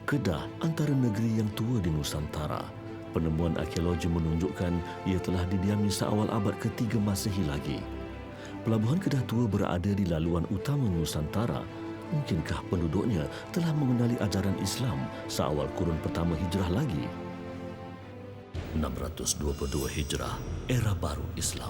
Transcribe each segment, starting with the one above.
Kedah antara negeri yang tua di Nusantara. Penemuan arkeologi menunjukkan ia telah didiami seawal abad ke-3 Masehi lagi. Pelabuhan Kedah Tua berada di laluan utama Nusantara. Mungkinkah penduduknya telah mengenali ajaran Islam seawal kurun pertama Hijrah lagi? 622 Hijrah, era baru Islam.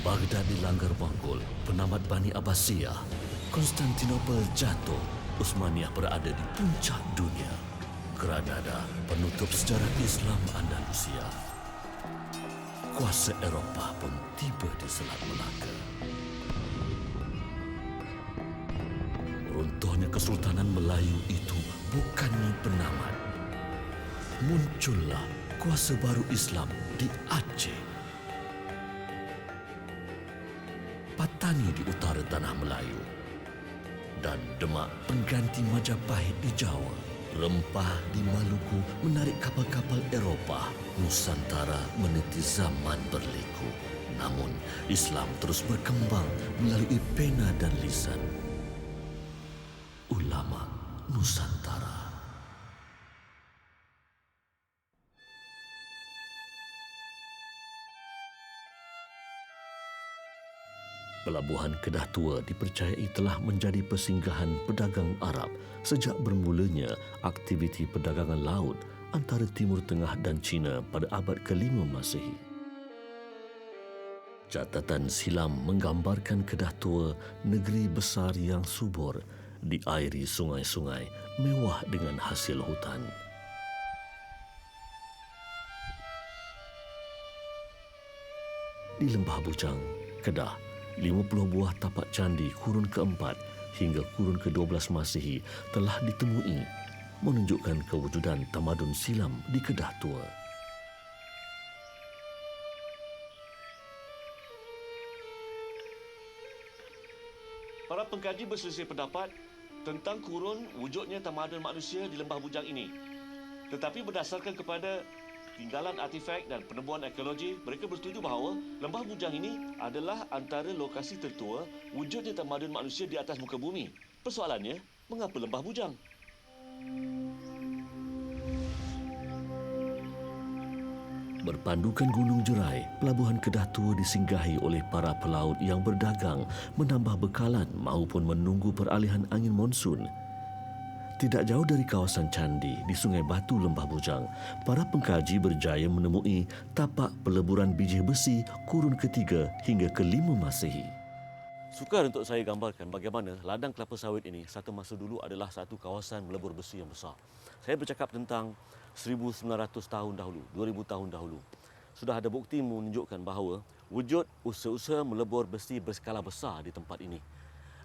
Baghdad dilanggar Monggol, penamat Bani Abbasiyah. Konstantinopel jatuh, Utsmaniyah berada di puncak dunia. Granada, penutup sejarah Islam Andalusia. Kuasa Eropah pun tiba di Selat Melaka. Runtuhnya Kesultanan Melayu itu bukannya penamat. Muncullah kuasa baru Islam di Aceh. Patani di utara tanah Melayu. Dan Demak pengganti Majapahit di Jawa. Rempah di Maluku menarik kapal-kapal Eropah. Nusantara meniti zaman berliku. Namun, Islam terus berkembang melalui pena dan lisan. Ulama Nusantara. Pelabuhan Kedah Tua dipercayai telah menjadi persinggahan pedagang Arab sejak bermulanya aktiviti perdagangan laut antara Timur Tengah dan China pada abad ke-5 Masehi. Catatan silam menggambarkan Kedah Tua negeri besar yang subur, diairi sungai-sungai, mewah dengan hasil hutan. Di Lembah Bujang, Kedah, 50 buah tapak candi kurun ke-4 hingga kurun ke-12 Masehi telah ditemui, menunjukkan kewujudan tamadun silam di Kedah Tua. Para pengkaji berselisih pendapat tentang kurun wujudnya tamadun manusia di Lembah Bujang ini. Tetapi berdasarkan kepada tinggalan artifak dan penemuan arkeologi, mereka bersetuju bahawa Lembah Bujang ini adalah antara lokasi tertua wujudnya tamadun manusia di atas muka bumi. Persoalannya, mengapa Lembah Bujang? Berpandukan Gunung Jerai, Pelabuhan Kedah Tua disinggahi oleh para pelaut yang berdagang, menambah bekalan maupun menunggu peralihan angin monsun. Tidak jauh dari kawasan candi di Sungai Batu Lembah Bujang, para pengkaji berjaya menemui tapak peleburan biji besi kurun ke-3 hingga ke-5 Masehi. Sukar untuk saya gambarkan bagaimana ladang kelapa sawit ini satu masa dulu adalah satu kawasan melebur besi yang besar. Saya bercakap tentang 1900 tahun dahulu, 2000 tahun dahulu. Sudah ada bukti menunjukkan bahawa wujud usaha-usaha melebur besi berskala besar di tempat ini.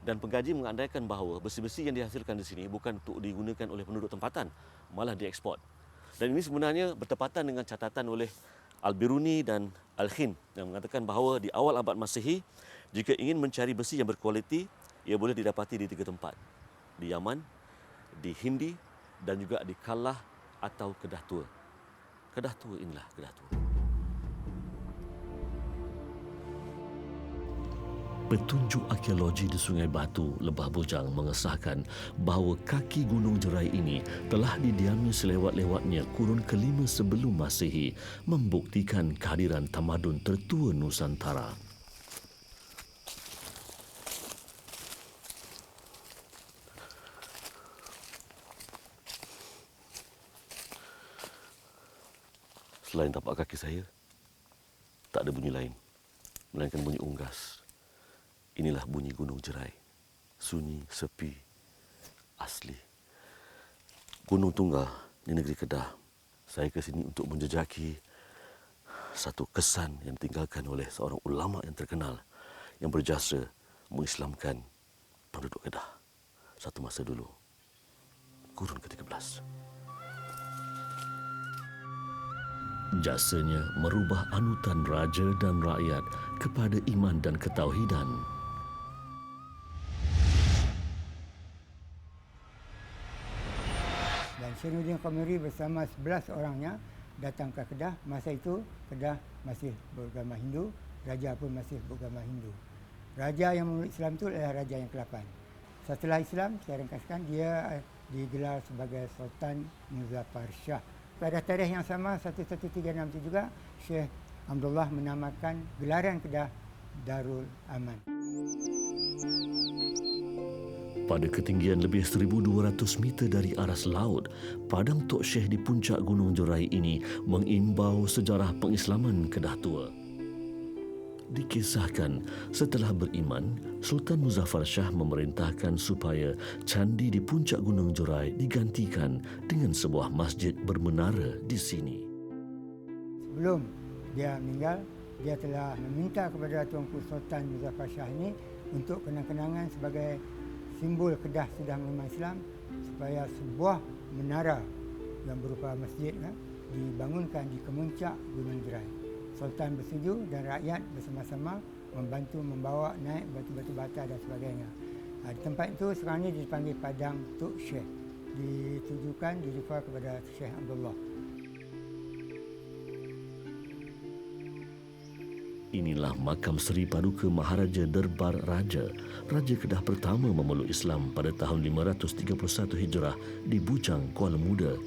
Dan pengkaji mengandaikan bahawa besi-besi yang dihasilkan di sini bukan untuk digunakan oleh penduduk tempatan, malah dieksport. Dan ini sebenarnya bertepatan dengan catatan oleh Al-Biruni dan Al-Khin yang mengatakan bahawa di awal abad Masehi, jika ingin mencari besi yang berkualiti, ia boleh didapati di 3 tempat. Di Yaman, di Hindi dan juga di Kalah atau Kedah Tua. Kedah Tua inilah Kedah Tua. Petunjuk arkeologi di Sungai Batu, Lembah Bujang mengesahkan bahawa kaki Gunung Jerai ini telah didiami selewat-lewatnya kurun ke-5 sebelum Masehi, membuktikan kehadiran tamadun tertua Nusantara. Selain tapak kaki saya, tak ada bunyi lain, melainkan bunyi unggas. Inilah bunyi Gunung Jerai. Sunyi, sepi, asli. Gunung Tunggal di negeri Kedah. Saya ke sini untuk menjejaki satu kesan yang ditinggalkan oleh seorang ulama yang terkenal yang berjasa mengislamkan penduduk Kedah satu masa dulu. Kurun ke-13. Jasanya merubah anutan raja dan rakyat kepada iman dan ketauhidan. Dan Syainuddin Qamari bersama 11 orangnya datang ke Kedah. Masa itu Kedah masih beragama Hindu, raja pun masih beragama Hindu. Raja yang memeluk Islam itu adalah raja yang ke-8. Setelah Islam, saya ringkaskan, dia digelar sebagai Sultan Muzaffar Shah. Pada tarikh yang sama 1367 juga Syekh Abdullah menamakan gelaran Kedah Darul Aman. Pada ketinggian lebih 1,200 meter dari aras laut, padang Tok Syekh di puncak Gunung Jorai ini mengimbau sejarah pengislaman Kedah Tua. Dikisahkan, setelah beriman, Sultan Muzaffar Shah memerintahkan supaya candi di puncak Gunung Jorai digantikan dengan sebuah masjid bermenara di sini. Sebelum dia meninggal, dia telah meminta kepada Tuanku Sultan Muzaffar Shah ini untuk kenang-kenangan sebagai simbol Kedah sudah menerima Islam, supaya sebuah menara yang berupa masjid dibangunkan di kemuncak Gunung Jorai. Sultan bersetuju dan rakyat bersama-sama membantu membawa naik batu-batu bata dan sebagainya. Di tempat itu sekarang ini dipanggil Padang Tok Syekh. Ditujukan, direfer kepada Syekh Abdullah. Inilah makam Seri Paduka Maharaja Derbar Raja, Raja Kedah pertama memeluk Islam pada tahun 531 Hijrah di Bujang, Kuala Muda.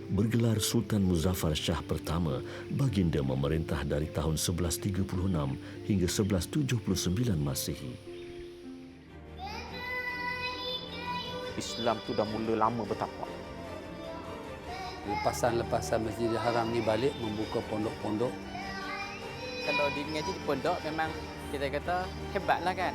Bergelar Sultan Muzaffar Shah pertama, baginda memerintah dari tahun 1136 hingga 1179 Masihi. Islam tu dah mula lama bertapak. Lepasan-lepasan Masjidil Haram ni balik membuka pondok-pondok. Kalau di mengaji di pondok memang kita kata hebatlah kan.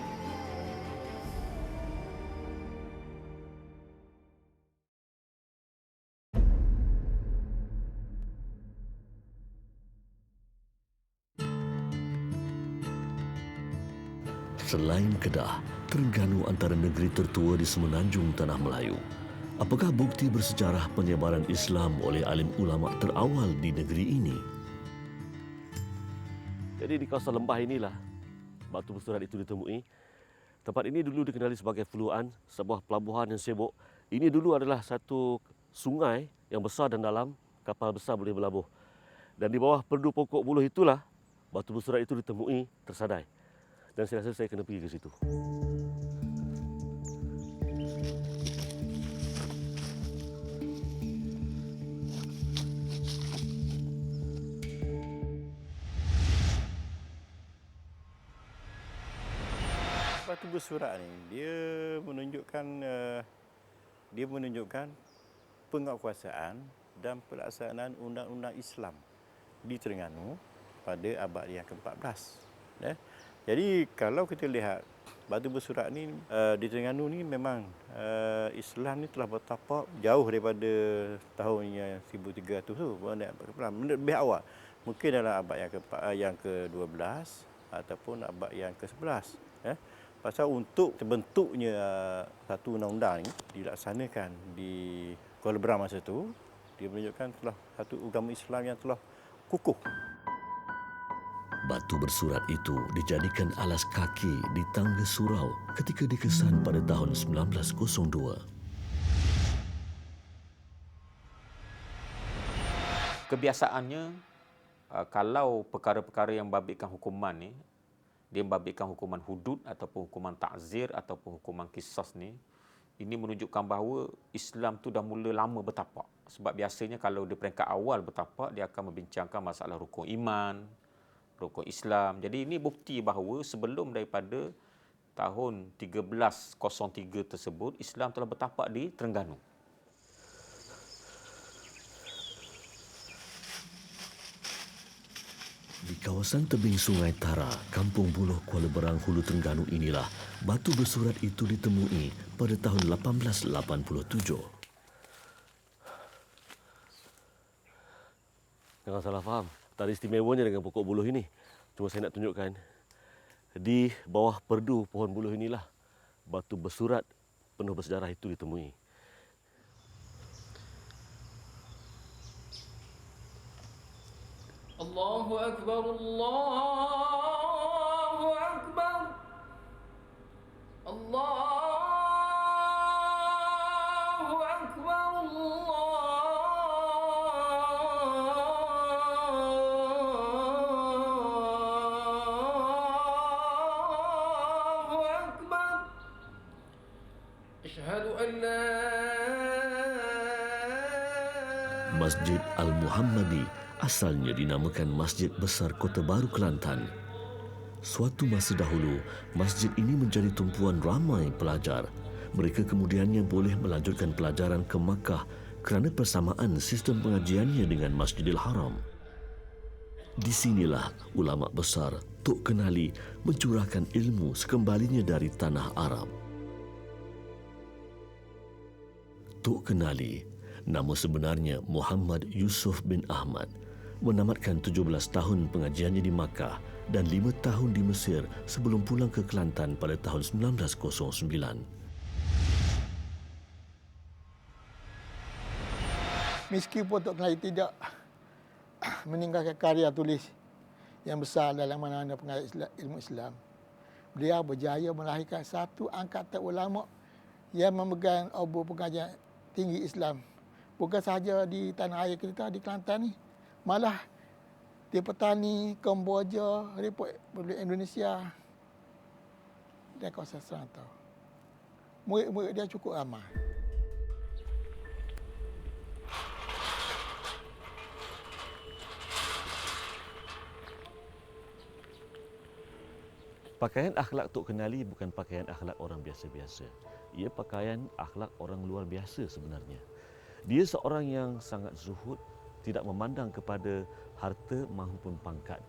Selain Kedah, Terengganu antara negeri tertua di semenanjung Tanah Melayu. Apakah bukti bersejarah penyebaran Islam oleh alim ulama terawal di negeri ini? Jadi di kawasan lembah inilah batu bersurat itu ditemui. Tempat ini dulu dikenali sebagai Fuluan, sebuah pelabuhan yang sibuk. Ini dulu adalah satu sungai yang besar dan dalam, kapal besar boleh berlabuh. Dan di bawah perdu pokok buluh itulah batu bersurat itu ditemui tersadai. Dan saya rasa saya kena pergi ke situ. Batu bersurat ni dia menunjukkan penguatkuasaan dan pelaksanaan undang-undang Islam di Terengganu pada abad yang ke-14. Jadi kalau kita lihat batu bersurat ni di Terengganu ni memang Islam ni telah bertapak jauh daripada tahun 1300 tu, lebih awal. Mungkin dalam abad yang ke-12 ataupun abad yang ke-11. Pasal untuk terbentuknya satu undang-undang ni dilaksanakan di Kuala Berang masa itu, dia menunjukkan telah satu agama Islam yang telah kukuh. Batu bersurat itu dijadikan alas kaki di tangga surau ketika dikesan pada tahun 1902. Kebiasaannya, kalau perkara-perkara yang membabitkan hukuman ni, dia membabitkan hukuman hudud ataupun hukuman ta'zir ataupun hukuman qisas ni, ini menunjukkan bahawa Islam tu dah mula lama bertapak. Sebab biasanya kalau di peringkat awal bertapak, dia akan membincangkan masalah rukun iman, rukun Islam. Jadi ini bukti bahawa sebelum daripada tahun 1303 tersebut, Islam telah bertapak di Terengganu. Di kawasan tebing Sungai Tara, Kampung Buluh, Kuala Berang, Hulu Terengganu inilah batu bersurat itu ditemui pada tahun 1887. Jangan salah faham, tak ada istimewanya dengan pokok buluh ini. Cuma saya nak tunjukkan, di bawah perdu pohon buluh inilah batu bersurat penuh bersejarah itu ditemui. Allahu Akbar, Allahu Akbar, Allahu Akbar, Allahu Akbar. Asyhadu an la Masjid Al-Muhammadi asalnya dinamakan Masjid Besar Kota Baru Kelantan. Suatu masa dahulu, masjid ini menjadi tumpuan ramai pelajar. Mereka kemudiannya boleh melanjutkan pelajaran ke Makkah kerana persamaan sistem pengajiannya dengan Masjidil Haram. Di sinilah ulama besar Tok Kenali mencurahkan ilmu sekembalinya dari tanah Arab. Tok Kenali, nama sebenarnya Muhammad Yusuf bin Ahmad, menamatkan 17 tahun pengajiannya di Makkah dan 5 tahun di Mesir sebelum pulang ke Kelantan pada tahun 1909. Meskipun Tok Kenali tidak meninggalkan karya tulis yang besar dalam mana-mana pengajian ilmu Islam, beliau berjaya melahirkan satu angkatan ulama yang memegang obor pengajian tinggi Islam. Bukan sahaja di tanah air kita di Kelantan ni, malah di petani, Kamboja, Republik Indonesia dan kawasan serantau. Murid-murid dia cukup ramai. Pakaian akhlak Tok Kenali bukan pakaian akhlak orang biasa-biasa. Ia pakaian akhlak orang luar biasa sebenarnya. Dia seorang yang sangat zuhud, tidak memandang kepada harta maupun pangkat.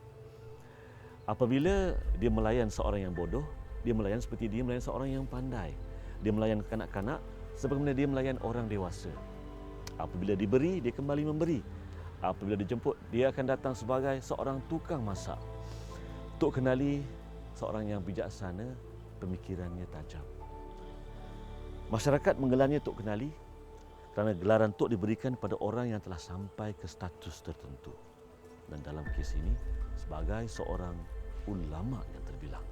Apabila dia melayan seorang yang bodoh, dia melayan seperti dia melayan seorang yang pandai. Dia melayan kanak-kanak sebagaimana dia melayan orang dewasa. Apabila diberi, dia kembali memberi. Apabila dijemput, dia akan datang sebagai seorang tukang masak. Tok Kenali seorang yang bijaksana, pemikirannya tajam. Masyarakat menggelarnya Tok Kenali kerana gelaran Tok diberikan pada orang yang telah sampai ke status tertentu. Dan dalam kes ini, sebagai seorang ulama yang terbilang.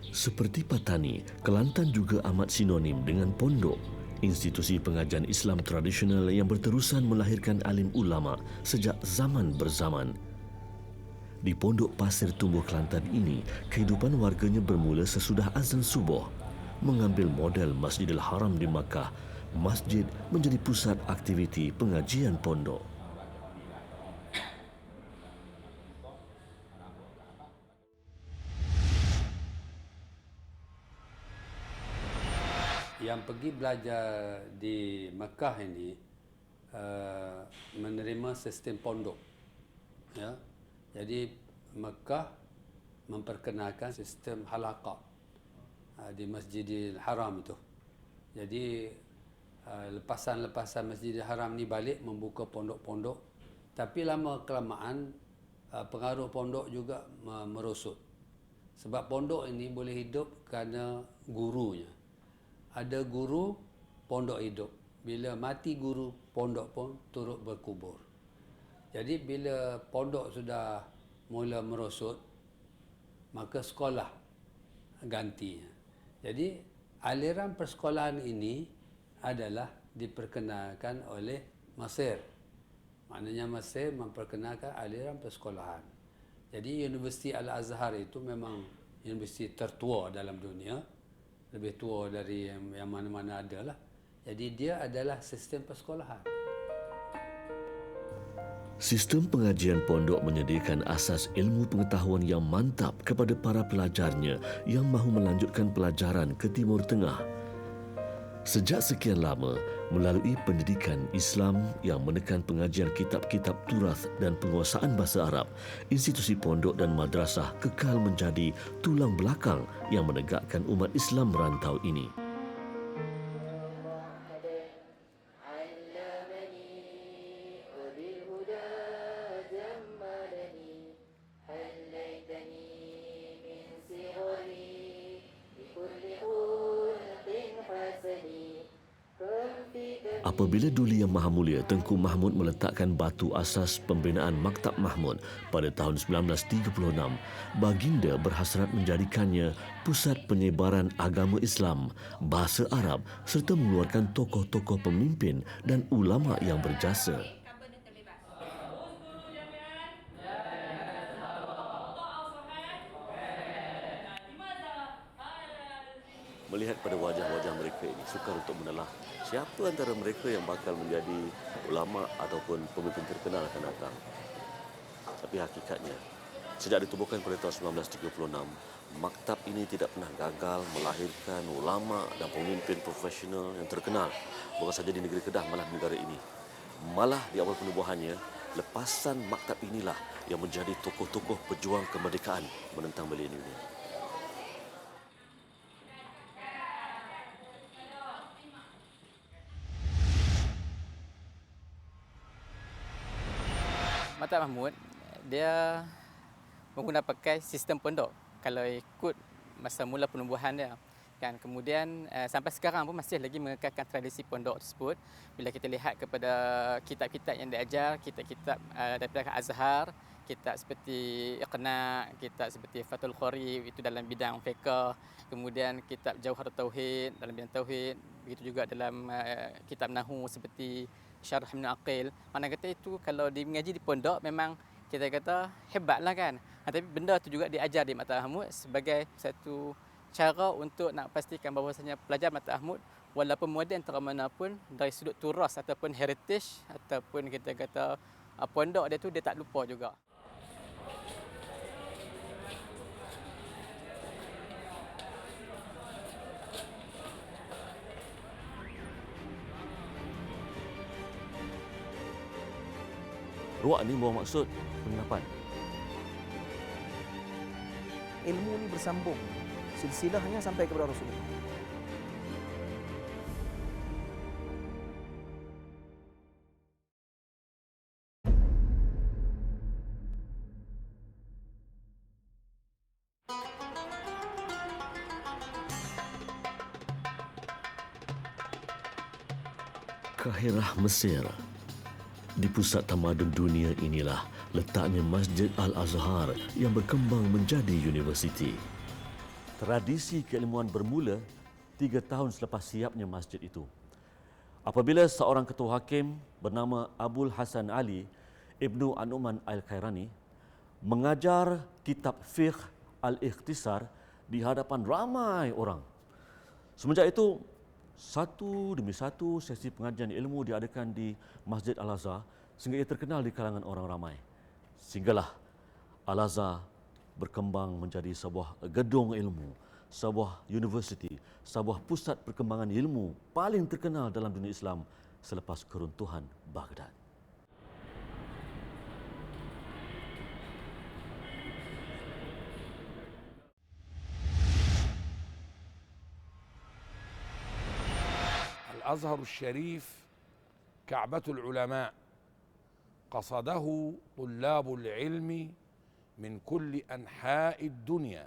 Seperti Patani, Kelantan juga amat sinonim dengan pondok, institusi pengajian Islam tradisional yang berterusan melahirkan alim ulama sejak zaman berzaman. Di Pondok Pasir Tumbuh Kelantan ini, kehidupan warganya bermula sesudah azan subuh. Mengambil model Masjidil Haram di Makkah, masjid menjadi pusat aktiviti pengajian pondok. Yang pergi belajar di Mekah ini menerima sistem pondok. Ya. Jadi Mekah memperkenalkan sistem halaqah di Masjidil Haram itu. Jadi lepasan-lepasan Masjidil Haram ni balik membuka pondok-pondok, tapi lama kelamaan pengaruh pondok juga merosot. Sebab pondok ini boleh hidup kerana gurunya. Ada guru, pondok hidup. Bila mati guru, pondok pun turut berkubur. Jadi bila pondok sudah mula merosot, maka sekolah ganti. Jadi aliran persekolahan ini adalah diperkenalkan oleh Mesir. Maknanya Mesir memperkenalkan aliran persekolahan. Jadi Universiti Al-Azhar itu memang universiti tertua dalam dunia. Lebih tua dari yang mana-mana ada lah. Jadi dia adalah sistem persekolahan. Sistem pengajian pondok menyediakan asas ilmu pengetahuan yang mantap kepada para pelajarnya yang mahu melanjutkan pelajaran ke Timur Tengah. Sejak sekian lama, melalui pendidikan Islam yang menekan pengajian kitab-kitab turath dan penguasaan bahasa Arab, institusi pondok dan madrasah kekal menjadi tulang belakang yang menegakkan umat Islam merantau ini. Apabila Duli Yang Maha Mulia Tengku Mahmud meletakkan batu asas pembinaan Maktab Mahmud pada tahun 1936, baginda berhasrat menjadikannya pusat penyebaran agama Islam, bahasa Arab serta mengeluarkan tokoh-tokoh pemimpin dan ulama yang berjasa. melihat pada wajah-wajah mereka ini, sukar untuk menelah siapa antara mereka yang bakal menjadi ulama ataupun pemimpin terkenal akan datang. Tapi hakikatnya, sejak ditubuhkan pada tahun 1936, maktab ini tidak pernah gagal melahirkan ulama dan pemimpin profesional yang terkenal. Bukan saja di negeri Kedah, malah di negara ini. Malah di awal penubuhannya, lepasan maktab inilah yang menjadi tokoh-tokoh pejuang kemerdekaan menentang bela ini. Maktab Mahmud, dia menggunakan pakai sistem pondok. Kalau ikut masa mula penubuhan dia. Kan, kemudian sampai sekarang pun masih lagi mengekalkan tradisi pondok tersebut. Bila kita lihat kepada kitab-kitab yang diajar, kitab-kitab daripada Azhar, kitab seperti Iqna, kitab seperti Fathul Qorib itu dalam bidang fiqh, kemudian kitab Jauhar Tauhid dalam bidang tauhid, begitu juga dalam kitab Nahwu seperti Syarah Ibn Aqil. Mana kata itu kalau mengaji di pondok memang kita kata hebatlah kan. Tapi benda itu juga diajar di Maktab Mahmud sebagai satu cara untuk nak pastikan bahawasanya pelajar Maktab Mahmud walaupun moden antara mana pun dari sudut turas ataupun heritage ataupun kita kata pondok dia tu dia tak lupa juga. Ruak ni bawa maksud penginapan. Ilmu ni bersambung. Silsilahnya sampai kepada Rasulullah. Kahirah, Mesir. Di pusat tamadun dunia inilah letaknya Masjid Al-Azhar yang berkembang menjadi universiti. Tradisi keilmuan bermula 3 tahun selepas siapnya masjid itu. Apabila seorang ketua hakim bernama Abul Hasan Ali Ibnu An-Nu'man Al-Khairani mengajar kitab Fiqh Al-Ikhtisar di hadapan ramai orang. Semenjak itu, satu demi satu sesi pengajian ilmu diadakan di Masjid Al-Azhar sehingga ia terkenal di kalangan orang ramai. Sehinggalah Al-Azhar berkembang menjadi sebuah gedung ilmu, sebuah universiti, sebuah pusat perkembangan ilmu paling terkenal dalam dunia Islam selepas keruntuhan Baghdad. الأزهر الشريف كعبة العلماء قصده طلاب العلم من كل أنحاء الدنيا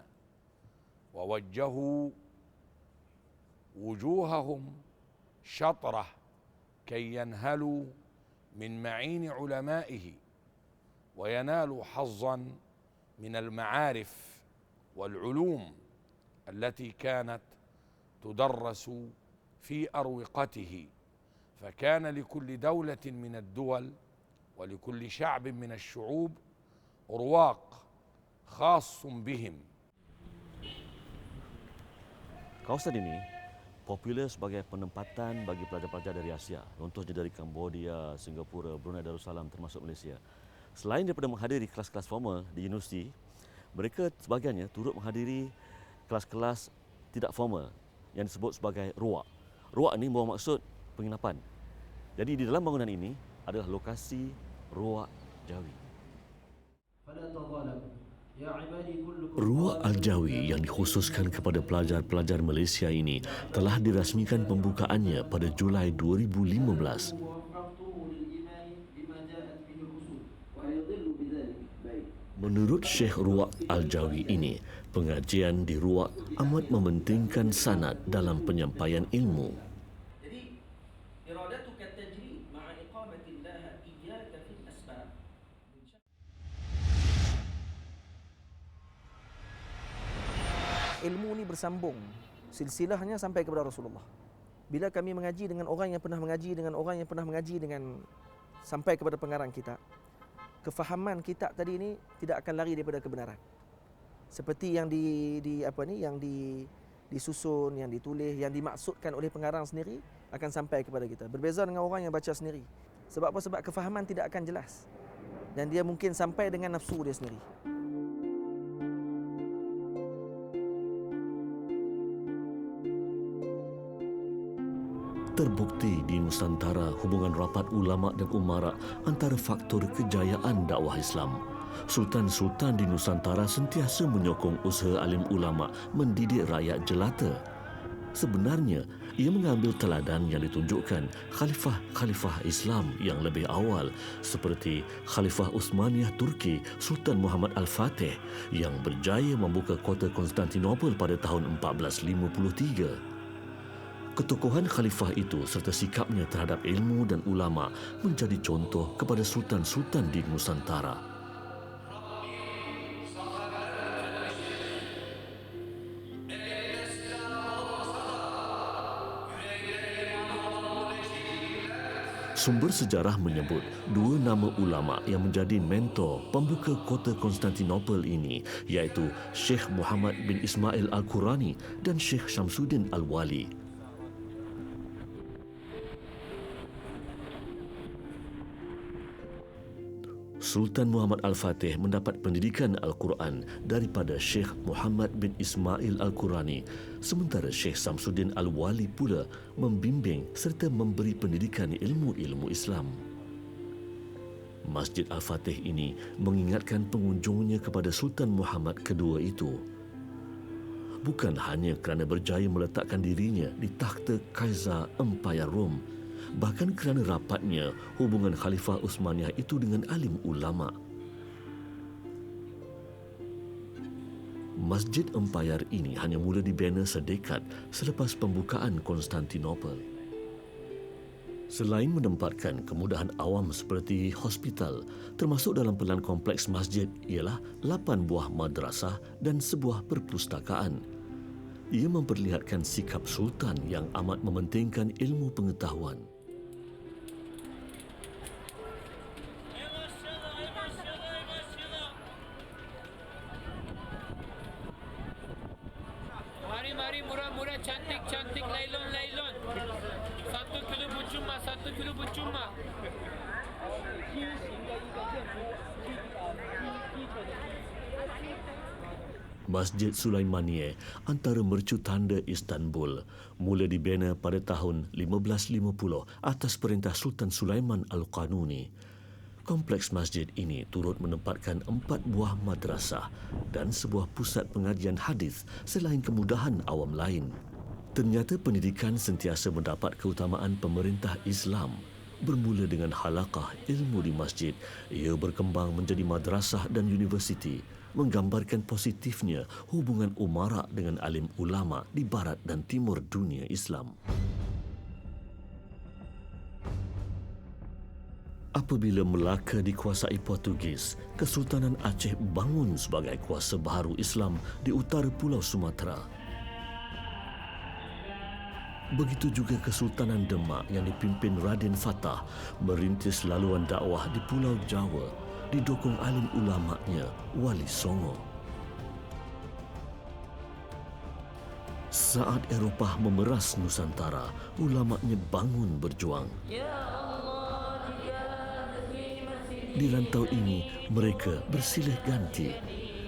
ووجهوا وجوههم شطرة كي ينهلوا من معين علمائه وينالوا حظا من المعارف والعلوم التي كانت تدرس في أروقته فكان لكل دولة من الدول ولكل شعب من الشعوب رواق خاص بهم. Kawasan ini popular sebagai penempatan bagi pelajar-pelajar dari Asia, contohnya dari Cambodia, Singapura, Brunei Darussalam termasuk Malaysia. Selain daripada menghadiri kelas-kelas formal di universiti, mereka sebahagiannya turut menghadiri kelas-kelas tidak formal yang disebut sebagai ruak. Ruak ini membawa maksud penginapan. Jadi di dalam bangunan ini adalah lokasi ruak Jawi. Ruak Al-Jawi yang dikhususkan kepada pelajar-pelajar Malaysia ini telah dirasmikan pembukaannya pada Julai 2015. Menurut Syekh Ruak Al-Jawi ini, pengajian di ruak amat mementingkan sanad dalam penyampaian ilmu. Jadi iradatuka tajri ma'a iqamatillah iyyaka fil asbab. Ilmu ni bersambung. Silsilahnya sampai kepada Rasulullah. Bila kami mengaji dengan orang yang pernah mengaji dengan orang yang pernah mengaji dengan sampai kepada pengarang kitab, kefahaman kitab tadi ini tidak akan lari daripada kebenaran. Seperti yang disusun, yang ditulis, yang dimaksudkan oleh pengarang sendiri akan sampai kepada kita. Berbeza dengan orang yang baca sendiri. Sebab apa? Sebab kefahaman tidak akan jelas. Dan dia mungkin sampai dengan nafsu dia sendiri. Terbukti di Nusantara hubungan rapat ulama dan umara antara faktor kejayaan dakwah Islam. Sultan-sultan di Nusantara sentiasa menyokong usaha alim ulama mendidik rakyat jelata. Sebenarnya, ia mengambil teladan yang ditunjukkan khalifah-khalifah Islam yang lebih awal seperti Khalifah Utsmaniyah Turki Sultan Muhammad Al-Fatih yang berjaya membuka kota Konstantinopel pada tahun 1453. Ketokohan khalifah itu serta sikapnya terhadap ilmu dan ulama menjadi contoh kepada sultan-sultan di Nusantara. Sumber sejarah menyebut dua nama ulama yang menjadi mentor pembuka kota Konstantinopel ini iaitu Syekh Muhammad bin Ismail Al-Qurani dan Syekh Syamsuddin Al-Wali. Sultan Muhammad Al-Fatih mendapat pendidikan Al-Quran daripada Syekh Muhammad bin Ismail Al-Qurani, sementara Syekh Syamsuddin Al-Wali pula membimbing serta memberi pendidikan ilmu-ilmu Islam. Masjid Al-Fatih ini mengingatkan pengunjungnya kepada Sultan Muhammad kedua itu. Bukan hanya kerana berjaya meletakkan dirinya di takhta Kaisar Empayar Rom, bahkan kerana rapatnya hubungan Khalifah Utsmaniyah itu dengan alim ulama. Masjid Empayar ini hanya mula dibina sedekad selepas pembukaan Konstantinopel. Selain menempatkan kemudahan awam seperti hospital, termasuk dalam pelan kompleks masjid ialah 8 buah madrasah dan sebuah perpustakaan. Ia memperlihatkan sikap sultan yang amat mementingkan ilmu pengetahuan. Mari murah-murah, cantik-cantik, lailon-lailon. 1 kilo bucuma, 1 kilo bucuma. Masjid Sulaimaniyah, antara mercu tanda Istanbul, mula dibina pada tahun 1550 atas perintah Sultan Sulaiman Al-Qanuni. Kompleks masjid ini turut menempatkan 4 buah madrasah dan sebuah pusat pengajian hadis selain kemudahan awam lain. Ternyata pendidikan sentiasa mendapat keutamaan pemerintah Islam. Bermula dengan halaqah ilmu di masjid, ia berkembang menjadi madrasah dan universiti, menggambarkan positifnya hubungan umara dengan alim ulama di barat dan timur dunia Islam. Apabila Melaka dikuasai Portugis, Kesultanan Aceh bangun sebagai kuasa baharu Islam di utara Pulau Sumatera. Begitu juga Kesultanan Demak yang dipimpin Raden Fatah merintis laluan dakwah di Pulau Jawa, didukung alim ulamanya Wali Songo. Saat Eropah memeras Nusantara, ulamanya bangun berjuang. Di rantau ini, mereka bersilih ganti,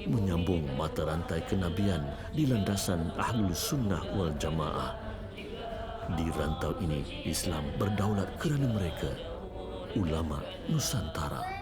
menyambung mata rantai kenabian di landasan Ahlul Sunnah wal Jamaah. Di rantau ini, Islam berdaulat kerana mereka, ulama Nusantara.